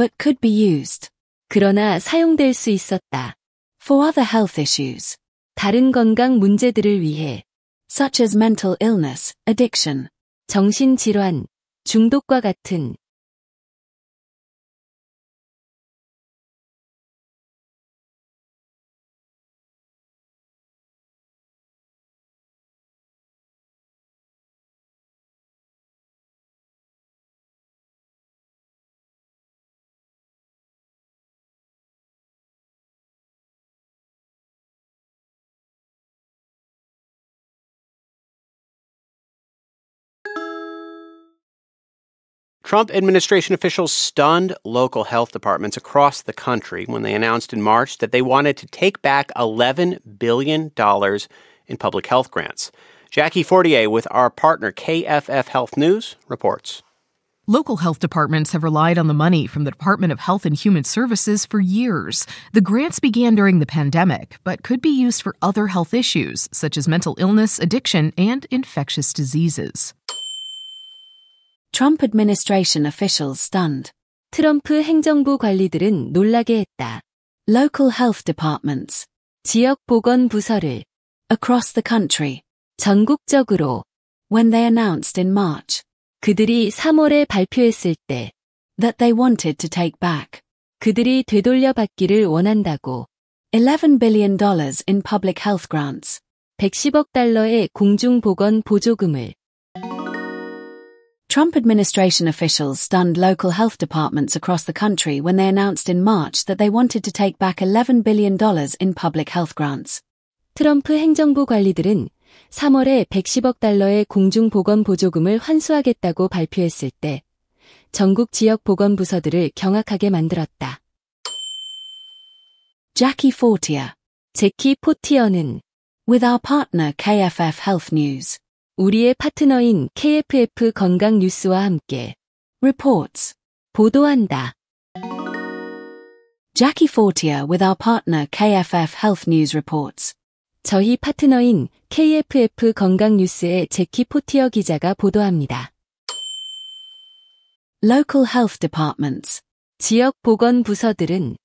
but could be used. 그러나 사용될 수 있었다. For other health issues. 다른 건강 문제들을 위해. Such as mental illness, addiction. 정신질환, 중독과 같은. Trump administration officials stunned local health departments across the country when they announced in March that they wanted to take back $11 billion in public health grants. Jackie Fortier with our partner KFF Health News reports. Local health departments have relied on the money from the Department of Health and Human Services for years. The grants began during the pandemic, but could be used for other health issues, such as mental illness, addiction, and infectious diseases. Trump administration officials stunned. 트럼프 행정부 관리들은 놀라게 했다. Local health departments. 지역 보건 부서를. Across the country. 전국적으로. When they announced in March. 그들이 3월에 발표했을 때. That they wanted to take back. 그들이 되돌려받기를 원한다고. $11 billion in public health grants. 110억 달러의 공중보건 보조금을. Trump administration officials stunned local health departments across the country when they announced in March that they wanted to take back $11 billion in public health grants. 트럼프 행정부 관리들은 3월에 110억 달러의 공중보건 보조금을 환수하겠다고 발표했을 때 전국 지역 보건 부서들을 경악하게 만들었다. Jackie Fortier. 제키 포티어는 With our partner KFF Health News. 우리의 파트너인 KFF 건강 뉴스와 함께 reports 보도한다. Jackie Fortier with our partner KFF Health News reports. 저희 파트너인 KFF 건강 뉴스의 제키 포티어 기자가 보도합니다. Local health departments. 지역 보건 부서들은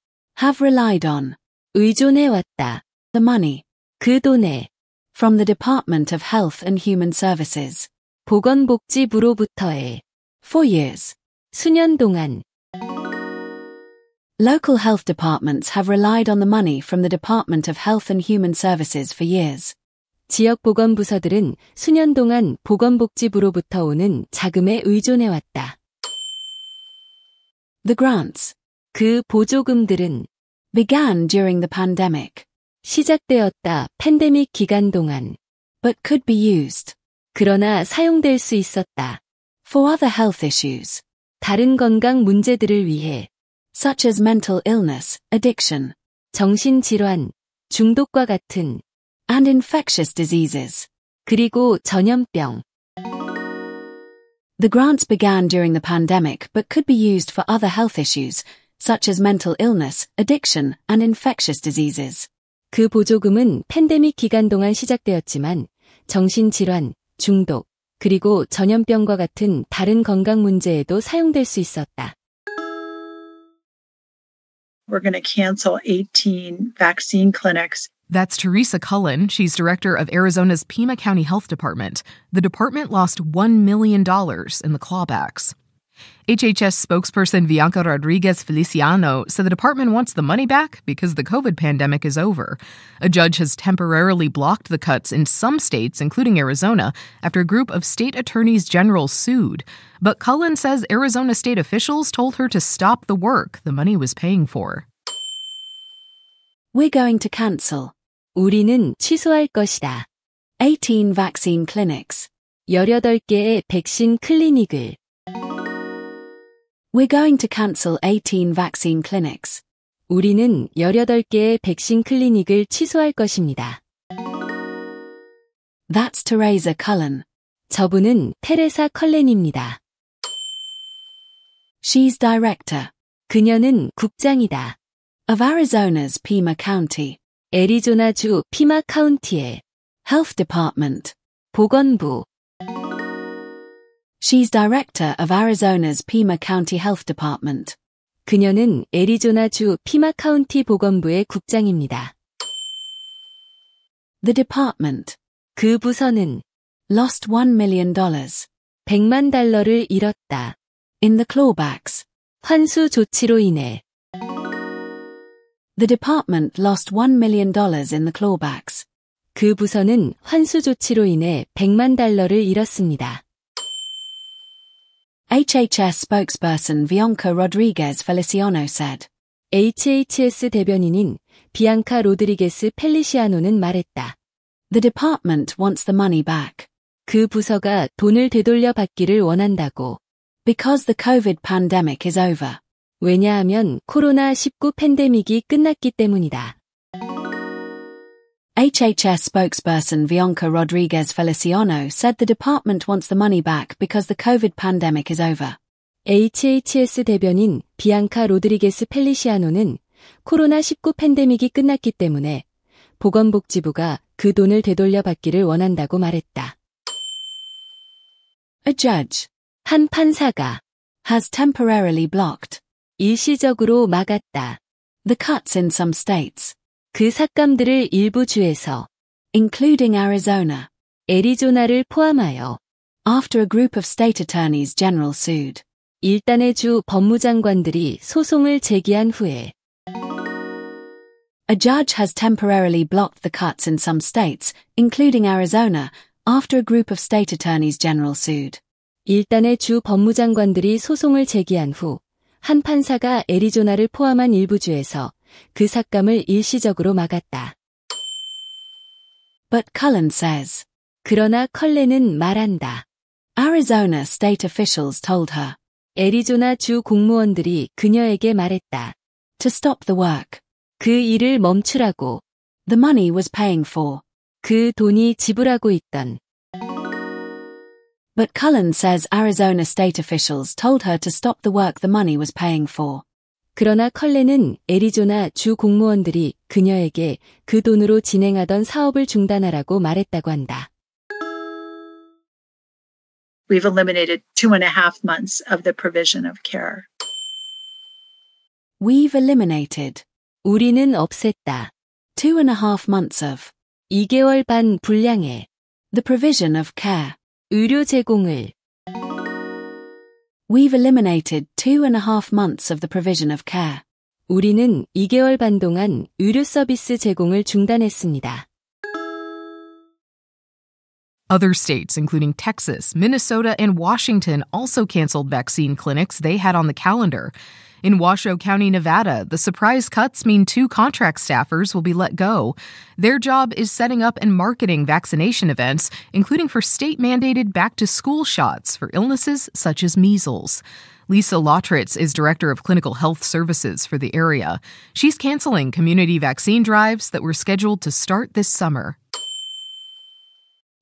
have relied on 의존해왔다. the money. 그 돈에 from the Department of Health and Human Services. 보건복지부로부터의 for years. 수년 동안 Local health departments have relied on the money from the Department of Health and Human Services for years. 지역 보건부서들은 수년 동안 보건복지부로부터 오는 자금에 의존해왔다. The grants. 그 보조금들은 began during the pandemic. 시작되었다 팬데믹 기간 동안. but could be used. 그러나 사용될 수 있었다. for other health issues. 다른 건강 문제들을 위해. such as mental illness, addiction. 정신질환, 중독과 같은. and infectious diseases. 그리고 전염병. The grants began during the pandemic but could be used for other health issues, such as mental illness, addiction, and infectious diseases. 그 보조금은 팬데믹 기간 동안 시작되었지만 정신질환, 중독, 그리고 전염병과 같은 다른 건강 문제에도 사용될 수 있었다. We're going to cancel 18 vaccine clinics. That's Teresa Cullen. She's director of Arizona's Pima County Health Department. The department lost $1 million in the clawbacks. HHS spokesperson Bianca Rodriguez Feliciano said the department wants the money back because the COVID pandemic is over. A judge has temporarily blocked the cuts in some states, including Arizona, after a group of state attorneys general sued. But Cullen says Arizona state officials told her to stop the work the money was paying for. We're going to cancel. 우리는 취소할 것이다. 18 vaccine clinics. 18개의 백신 클리닉을. We're going to cancel 18 vaccine clinics. 우리는 18개의 백신 클리닉을 취소할 것입니다. That's Teresa Cullen. 저분은 테레사 컬렌입니다. She's director. 그녀는 국장이다. of Arizona's Pima County. 애리조나주 피마 카운티의 Health Department. 보건부. She's director of Arizona's Pima County Health Department. 그녀는 애리조나주 피마 카운티 보건부의 국장입니다. The department 그 부서는 lost $1 million $100만 달러를 잃었다. in the clawbacks. 환수 조치로 인해 The department lost $1 million in the clawbacks. 그 부서는 환수 조치로 인해 $100만 달러를 잃었습니다. HHS spokesperson Bianca Rodriguez Feliciano said. HHS 대변인인 비앙카 로드리게스 펠리시아노는 말했다. The department wants the money back. 그 부서가 돈을 되돌려 받기를 원한다고. Because the COVID pandemic is over. 왜냐하면 코로나19 팬데믹이 끝났기 때문이다. HHS spokesperson Bianca Rodriguez Feliciano said the department wants the money back because the COVID pandemic is over. HHS 대변인 비앙카 로드리게스 펠리시아노는 코로나19 팬데믹이 끝났기 때문에 보건복지부가 그 돈을 되돌려 받기를 원한다고 말했다. A judge 한 판사가 has temporarily blocked 일시적으로 막았다. the cuts in some states, 그 삭감들을 일부 주에서 including Arizona, 애리조나를 포함하여 after a group of state attorneys general sued. 일단의 주 법무장관들이 소송을 제기한 후에 A judge has temporarily blocked the cuts in some states, including Arizona, after a group of state attorneys general sued. 일단의 주 법무장관들이 소송을 제기한 후 한 판사가 애리조나를 포함한 일부 주에서 그 삭감을 일시적으로 막았다. But Cullen says. 그러나 컬렌은 말한다. Arizona state officials told her. 애리조나 주 공무원들이 그녀에게 말했다. To stop the work. 그 일을 멈추라고. The money was paying for. 그 돈이 지불하고 있던. But Cullen says Arizona state officials told her to stop the work the money was paying for. 그러나 컬렌은 애리조나 주 공무원들이 그녀에게 그 돈으로 진행하던 사업을 중단하라고 말했다고 한다. We've eliminated 2.5 months of the provision of care. We've eliminated. 우리는 없앴다. 2.5 months of. 2개월 반 분량의. The provision of care. 의료 제공을. We've eliminated 2.5 months of the provision of care. 우리는 2개월 반 동안 의료 서비스 제공을 중단했습니다. Other states, including Texas, Minnesota, and Washington, also canceled vaccine clinics they had on the calendar. In Washoe County, Nevada, the surprise cuts mean 2 contract staffers will be let go. Their job is setting up and marketing vaccination events, including for state-mandated back-to-school shots for illnesses such as measles. Lisa Lautritz is director of clinical health services for the area. She's canceling community vaccine drives that were scheduled to start this summer.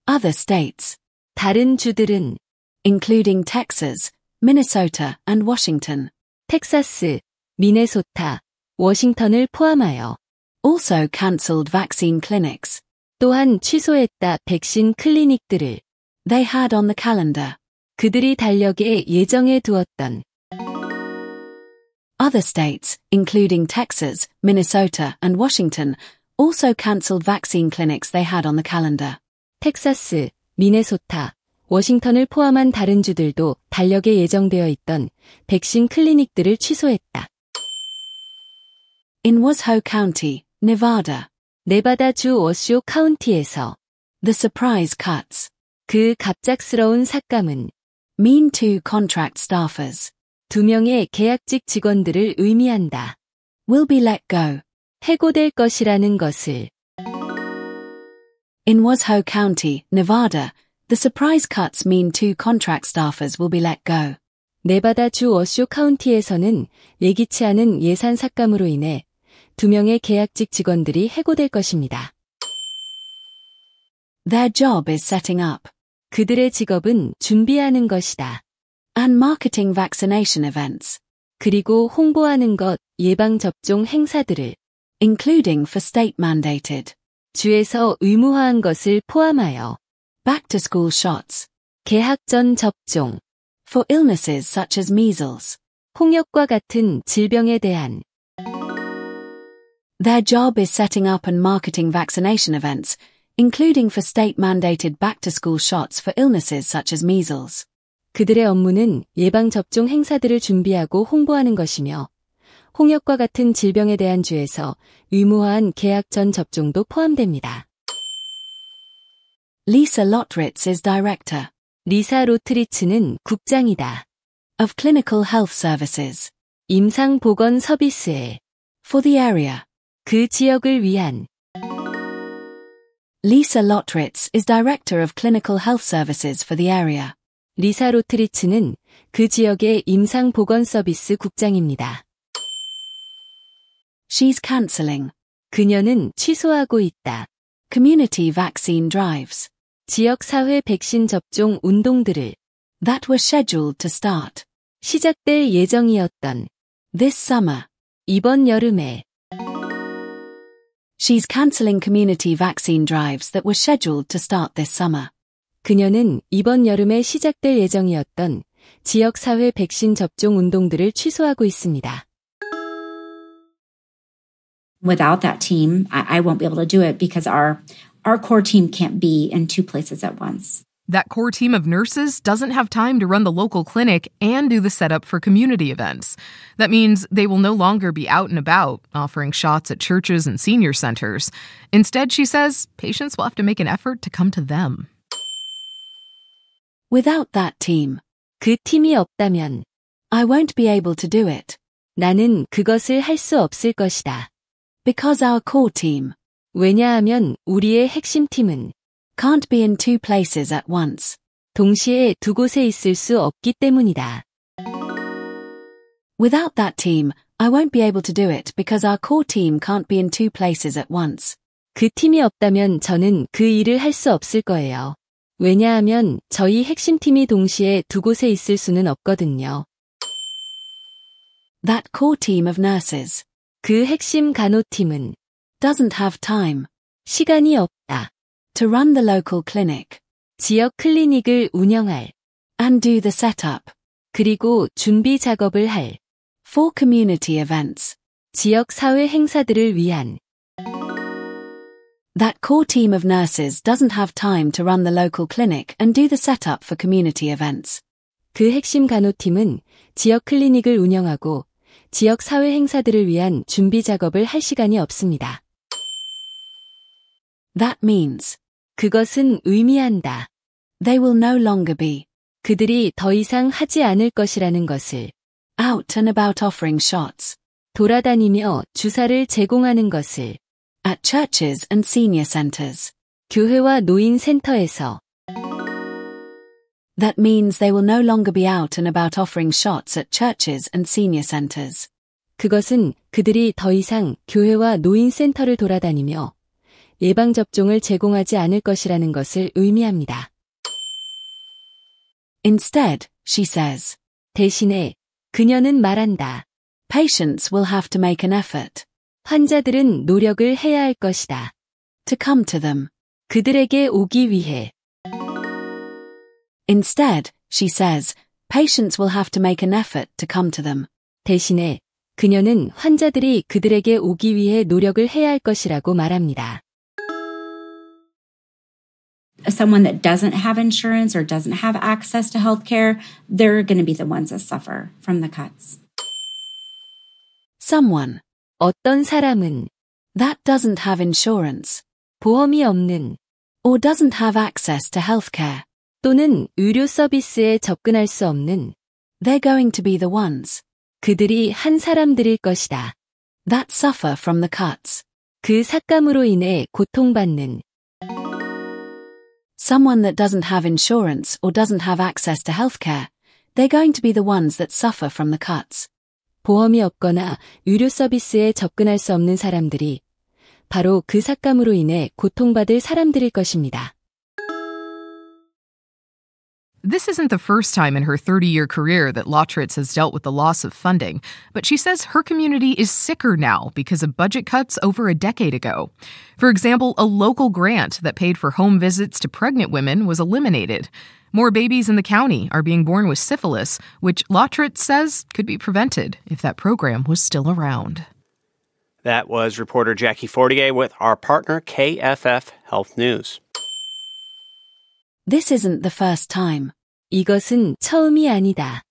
Other states. 다른 주들은 including Texas, Minnesota, and Washington. 텍사스, 미네소타, 워싱턴을 포함하여 also cancelled vaccine clinics. 또한 취소했다 백신 클리닉들을 they had on the calendar. 그들이 달력에 예정해 두었던 Other states, including Texas, Minnesota, and Washington, also cancelled vaccine clinics they had on the calendar. 텍사스, 미네소타, 워싱턴을 포함한 다른 주들도 달력에 예정되어 있던 백신 클리닉들을 취소했다. In Washoe County, Nevada. 네바다주 워쇼 카운티에서 The surprise cuts. 그 갑작스러운 삭감은 mean 2 contract staffers. 2명의 계약직 직원들을 의미한다. will be let go. 해고될 것이라는 것을. In Washoe County, Nevada, the surprise cuts mean 2 contract staffers will be let go. 네바다주 워쇼 카운티에서는 예기치 않은 예산 삭감으로 인해 2명의 계약직 직원들이 해고될 것입니다. Their job is setting up. 그들의 직업은 준비하는 것이다. And marketing vaccination events. 그리고 홍보하는 것, 예방접종 행사들을. including for state mandated. 주에서 의무화한 것을 포함하여. back to school shots. 개학 전 접종. for illnesses such as measles. 홍역과 같은 질병에 대한 Their job is setting up and marketing vaccination events, including for state-mandated back-to-school shots for illnesses such as measles. 그들의 업무는 예방접종 행사들을 준비하고 홍보하는 것이며 홍역과 같은 질병에 대한 주에서 의무화한 계약 전 접종도 포함됩니다. Lisa Lotritz is director 리사 로트리츠는 국장이다. of Clinical Health Services 임상보건 서비스에 for the area. 그 지역을 위한 Lisa Lotritz is director of Clinical Health Services for the area. 리사 로트리츠는 그 지역의 임상보건 서비스 국장입니다. She's cancelling 그녀는 취소하고 있다. community vaccine drives 지역사회 백신 접종 운동들을 that were scheduled to start 시작될 예정이었던 this summer. 이번 여름에 She's cancelling community vaccine drives that were scheduled to start this summer. 그녀는 이번 여름에 시작될 예정이었던 지역사회 백신 접종 운동들을 취소하고 있습니다. Without that team, I won't be able to do it because our core team can't be in two places at once. That core team of nurses doesn't have time to run the local clinic and do the setup for community events. That means they will no longer be out and about, offering shots at churches and senior centers. Instead, she says, patients will have to make an effort to come to them. Without that team, 그 팀이 없다면 I won't be able to do it. 나는 그것을 할 수 없을 것이다. Because our core team 왜냐하면 우리의 핵심 팀은 can't be in two places at once. 동시에 두 곳에 있을 수 없기 때문이다. Without that team, I won't be able to do it because our core team can't be in two places at once. 그 팀이 없다면 저는 그 일을 할 수 없을 거예요. 왜냐하면 저희 핵심 팀이 동시에 두 곳에 있을 수는 없거든요. That core team of nurses 그 핵심 간호팀은 doesn't have time 시간이 없다. to run the local clinic 지역 클리닉을 운영할 and do the setup 그리고 준비 작업을 할 for community events. 지역 사회 행사들을 위한 That core team of nurses doesn't have time to run the local clinic and do the setup for community events. 그 핵심 간호팀은 지역 클리닉을 운영하고 지역 사회 행사들을 위한 준비 작업을 할 시간이 없습니다. That means 그것은 의미한다. they will no longer be 그들이 더 이상 하지 않을 것이라는 것을 out and about offering shots 돌아다니며 주사를 제공하는 것을 at churches and senior centers. 교회와 노인 센터에서 That means they will no longer be out and about offering shots at churches and senior centers. 그것은 그들이 더 이상 교회와 노인 센터를 돌아다니며 예방접종을 제공하지 않을 것이라는 것을 의미합니다. Instead, she says, 대신에 그녀는 말한다. patients will have to make an effort 환자들은 노력을 해야 할 것이다. to come to them. 그들에게 오기 위해. Instead, she says, patients will have to make an effort to come to them. 대신에 그녀는 환자들이 그들에게 오기 위해 노력을 해야 할 것이라고 말합니다. Someone that doesn't have insurance or doesn't have access to healthcare, they're going to be the ones that suffer from the cuts. Someone 어떤 사람은 that doesn't have insurance 보험이 없는 or doesn't have access to healthcare, 또는 의료 서비스에 접근할 수 없는 they're going to be the ones 그들이 한 사람들일 것이다. that suffer from the cuts. 그 삭감으로 인해 고통받는 Someone that doesn't have insurance or doesn't have access to healthcare, they're going to be the ones that suffer from the cuts. 보험이 없거나 의료 서비스에 접근할 수 없는 사람들이 바로 그 삭감으로 인해 고통받을 사람들일 것입니다. This isn't the first time in her 30-year career that Lotritz has dealt with the loss of funding, but she says her community is sicker now because of budget cuts over a decade ago. For example, a local grant that paid for home visits to pregnant women was eliminated. More babies in the county are being born with syphilis, which Lottritz says could be prevented if that program was still around. That was reporter Jackie Fortier with our partner KFF Health News. This isn't the first time. 이것은 처음이 아니다.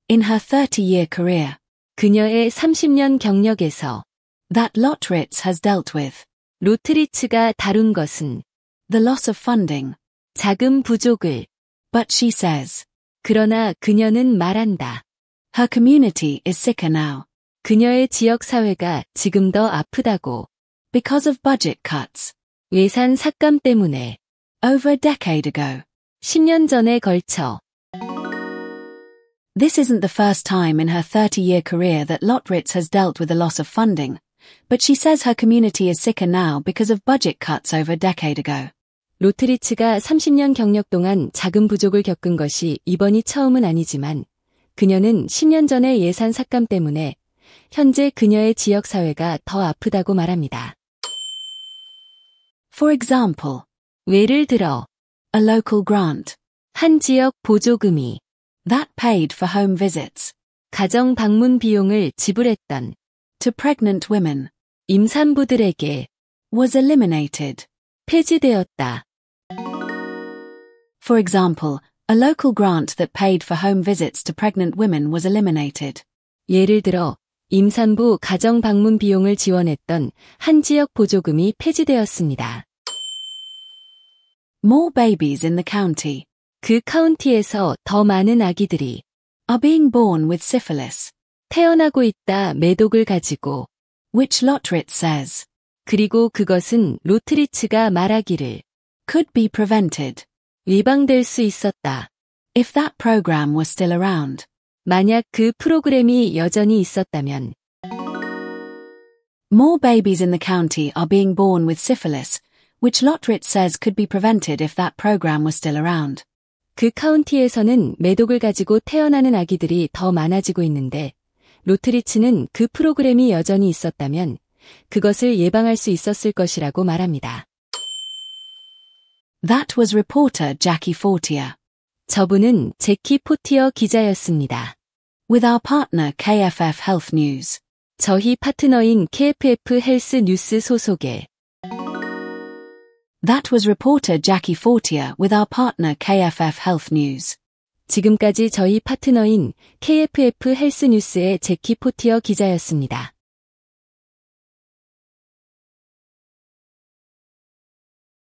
In her 30-year career, 그녀의 30년 경력에서 that Lottritz has dealt with 로트리츠가 다룬 것은 the loss of funding. 자금 부족을 But she says, 그러나 그녀는 말한다. her community is sicker now 그녀의 지역 사회가 지금 더 아프다고 because of budget cuts 예산 삭감 때문에 over a decade ago. 10년 전에 걸쳐 This isn't the first time in her 30-year career that Lottritz has dealt with the loss of funding, but she says her community is sicker now because of budget cuts over a decade ago. 로트리츠가 30년 경력 동안 자금 부족을 겪은 것이 이번이 처음은 아니지만 그녀는 10년 전의 예산 삭감 때문에 현재 그녀의 지역 사회가 더 아프다고 말합니다. For example, 예를 들어 a local grant 한 지역 보조금이 that paid for home visits 가정 방문 비용을 지불했던 to pregnant women 임산부들에게 was eliminated. 폐지되었다. For example, a local grant that paid for home visits to pregnant women was eliminated. 예를 들어 임산부 가정 방문 비용을 지원했던 한 지역 보조금이 폐지되었습니다. More babies in the county 그 카운티에서 더 많은 아기들이 are being born with syphilis, 태어나고 있다 매독을 가지고 which Lottritz says 그리고 그것은 로트리츠가 말하기를 could be prevented 예방될 수 있었다. if that program was still around. 만약 그 프로그램이 여전히 있었다면 More babies in the county are being born with syphilis, which Lottritz says could be prevented if that program was still around. 그 카운티에서는 매독을 가지고 태어나는 아기들이 더 많아지고 있는데 로트리츠는 그 프로그램이 여전히 있었다면 그것을 예방할 수 있었을 것이라고 말합니다. That was reporter Jackie Fortier. 저분은 제키 포티어 기자였습니다. With our partner KFF Health News. 저희 파트너인 KFF 헬스 뉴스 소속의 That was reporter Jackie Fortier with our partner KFF Health News. 지금까지 저희 파트너인 KFF 헬스 뉴스의 제키 포티어 기자였습니다.